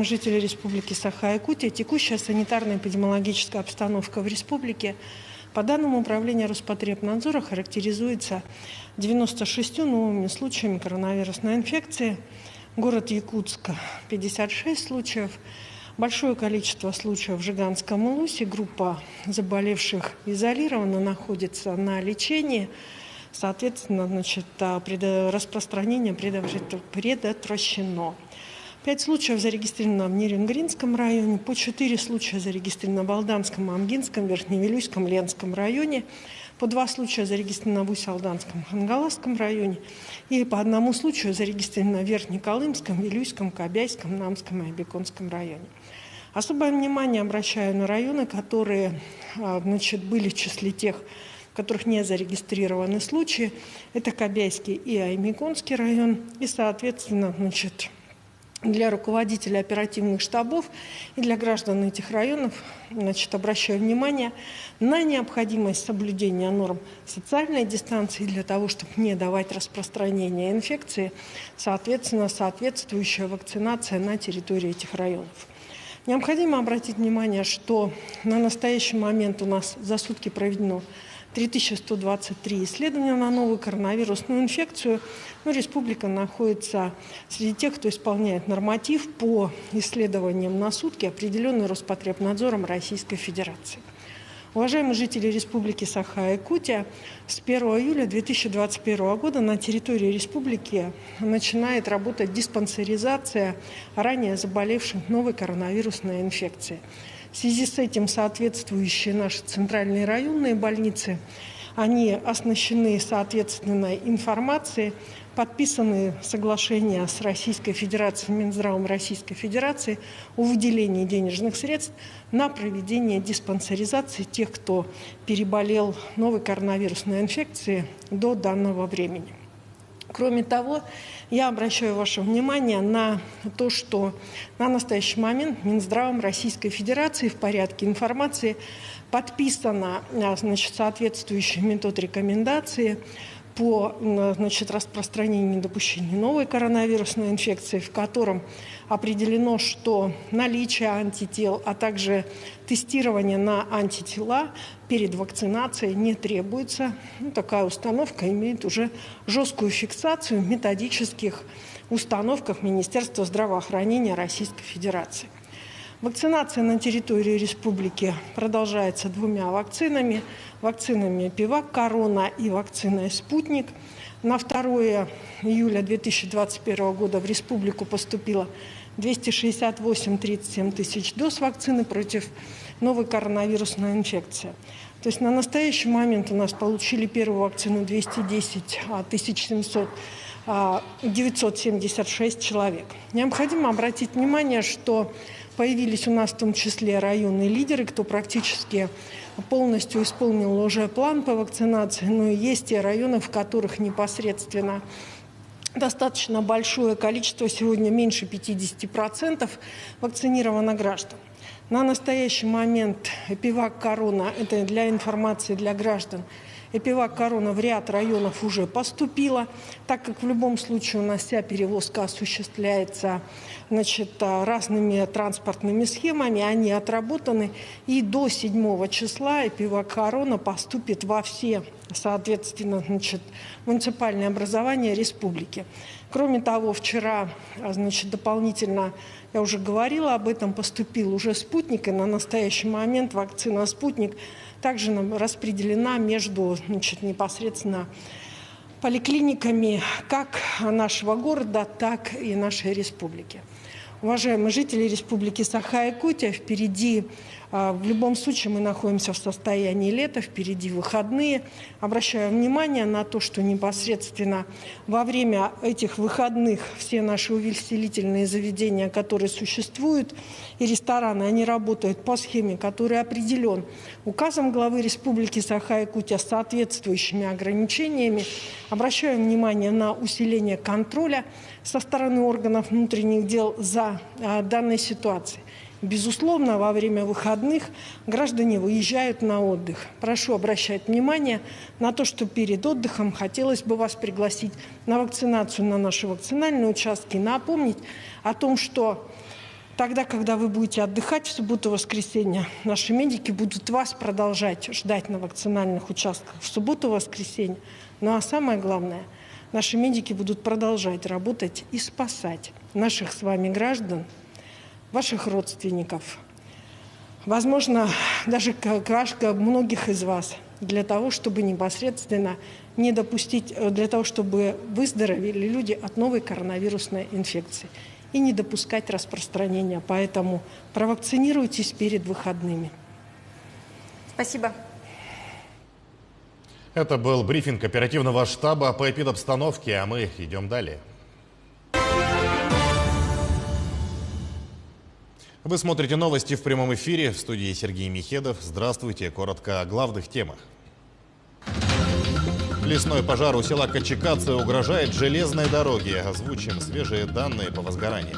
Жители Республики Саха-Якутия, текущая санитарно-эпидемиологическая обстановка в республике по данным Управления Роспотребнадзора характеризуется 96 новыми случаями коронавирусной инфекции. Город Якутск – 56 случаев. Большое количество случаев в Жиганском Улусе. Группа заболевших изолирована, находится на лечении. Соответственно, распространение предотвращено. 5 случаев зарегистрировано в Нерюнгринском районе, по 4 случая зарегистрировано в Алданском, Амгинском, Верхневилюйском, Ленском районе, по 2 случая зарегистрировано в Усть-Алданском, Хангаласском районе и по 1 случаю зарегистрировано в Верхнеколымском, Вилюйском, Кобяйском, Намском и Абиконском районе. Особое внимание обращаю на районы, которые были в числе тех, в которых не зарегистрированы случаи. Это Кобяйский и Аймиконский район. И, соответственно, для руководителей оперативных штабов и для граждан этих районов обращаю внимание на необходимость соблюдения норм социальной дистанции для того, чтобы не давать распространения инфекции, соответственно, соответствующая вакцинация на территории этих районов. Необходимо обратить внимание, что на настоящий момент у нас за сутки проведено 3123 исследования на новую коронавирусную инфекцию. Республика находится среди тех, кто исполняет норматив по исследованиям на сутки, определенный Роспотребнадзором Российской Федерации. Уважаемые жители Республики Саха-Якутия, с 1 июля 2021 года на территории республики начинает работать диспансеризация ранее заболевших новой коронавирусной инфекцией. В связи с этим соответствующие наши центральные районные больницы, они оснащены соответственной информацией, подписаны соглашения с Российской Федерацией, Минздравом Российской Федерации о выделении денежных средств на проведение диспансеризации тех, кто переболел новой коронавирусной инфекцией до данного времени. Кроме того, я обращаю ваше внимание на то, что на настоящий момент Минздравом Российской Федерации в порядке информации подписана соответствующая метод рекомендации по распространению и недопущению новой коронавирусной инфекции, в котором определено, что наличие антител, а также тестирование на антитела перед вакцинацией не требуется. Такая установка имеет уже жесткую фиксацию в методических установках Министерства здравоохранения Российской Федерации. Вакцинация на территории республики продолжается 2 вакцинами. Вакцинами «Пивак Корона» и вакциной «Спутник». На 2 июля 2021 года в республику поступило 268,37 тысяч доз вакцины против новой коронавирусной инфекции. То есть на настоящий момент у нас получили первую вакцину 210 976 человек. Необходимо обратить внимание, что появились у нас в том числе районные лидеры, кто практически полностью исполнил уже план по вакцинации, но и есть те районы, в которых непосредственно достаточно большое количество, сегодня меньше 50% вакцинировано граждан. На настоящий момент «Пивак Корона», это для информации для граждан, «Пивак Корона» в ряд районов уже поступила, так как в любом случае у нас вся перевозка осуществляется разными транспортными схемами, они отработаны, и до 7 числа «Пивак Корона» поступит во все, соответственно, муниципальные образования республики. Кроме того, вчера, дополнительно, я уже говорила об этом, поступил уже «Спутник», и на настоящий момент вакцина «Спутник» также распределена между непосредственно поликлиниками как нашего города, так и нашей республики. Уважаемые жители Республики Саха-Якутия, впереди, в любом случае, мы находимся в состоянии лета, впереди выходные. Обращаю внимание на то, что непосредственно во время этих выходных все наши увеселительные заведения, которые существуют, и рестораны, они работают по схеме, который определен указом главы Республики Саха-Якутия с соответствующими ограничениями. Обращаю внимание на усиление контроля со стороны органов внутренних дел за данной ситуацией. Безусловно, во время выходных граждане выезжают на отдых. Прошу обращать внимание на то, что перед отдыхом хотелось бы вас пригласить на вакцинацию на наши вакцинальные участки. Напомнить о том, что Тогда, когда вы будете отдыхать в субботу-воскресенье, наши медики будут вас продолжать ждать на вакцинальных участках в субботу-воскресенье. Ну а самое главное, наши медики будут продолжать работать и спасать наших с вами граждан, ваших родственников, возможно, даже многих из вас, для того, чтобы непосредственно не допустить, для того, чтобы выздоровели люди от новой коронавирусной инфекции и не допускать распространения. Поэтому провакцинируйтесь перед выходными. Спасибо. Это был брифинг оперативного штаба по эпидобстановке, а мы идем далее. Вы смотрите новости в прямом эфире. В студии Сергей Михедов. Здравствуйте. Коротко о главных темах. Лесной пожар у села Качекацы угрожает железной дороге. Озвучим свежие данные по возгоранию.